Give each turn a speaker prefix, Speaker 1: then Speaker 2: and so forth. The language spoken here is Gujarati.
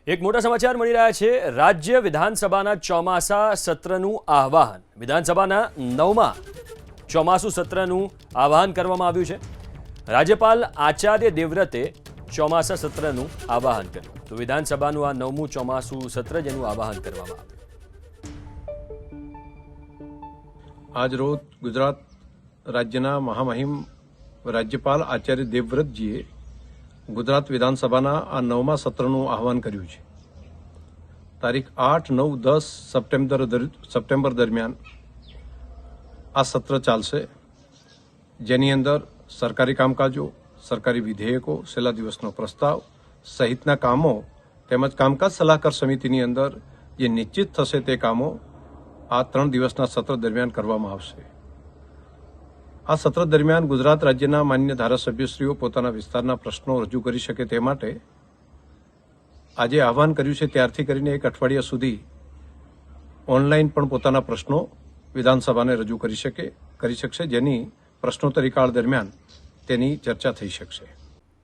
Speaker 1: એક મોટા સમાચાર મળી રહ્યા છે। રાજ્ય વિધાનસભાના ચોમાસા સત્રનું આહવાન વિધાનસભાના 9મા ચોમાસુ સત્રનું આહવાન કરવામાં આવ્યું છે। રાજ્યપાલ આચાર્ય દેવવ્રતે ચોમાસા સત્રનું આહવાન કર્યું। તો વિધાનસભાનું આ 9મું ચોમાસુ સત્ર જેનું આહવાન કરવામાં આવ્યું।
Speaker 2: આજ રોજ ગુજરાત રાજ્યના મહામહિમ રાજ્યપાલ આચાર્ય દેવવ્રતજીએ ગુજરાત વિધાનસભાના આ 9મા સત્રનું આહવાન કર્યું છે। તારીખ 8, 9, 10 સપ્ટેમ્બર દરમિયાન આ સત્ર ચાલશે, જેની અંદર સરકારી કામકાજો, સરકારી વિધેયકો, છેલ્લા દિવસનો પ્રસ્તાવ સહિતના કામો તેમજ કામકાજ સલાહકાર સમિતિની અંદર જે નિશ્ચિત થશે તે કામો આ 3 દિવસના સત્ર દરમિયાન કરવામાં આવશે। આ સત્ર દરમિયાન ગુજરાત રાજ્યના માન્ય ધારાસભ્યશ્રીઓ પોતાના વિસ્તારના પ્રશ્નો રજૂ કરી શકે તે માટે આજે આહવાન કર્યું છે। ત્યારથી કરીને 1 અઠવાડિયા સુધી ઓનલાઈન પણ પોતાના પ્રશ્નો વિધાનસભાને રજૂ કરી શકશે, જેની પ્રશ્નોત્તરી કાળ દરમિયાન તેની ચર્ચા થઈ શકશે।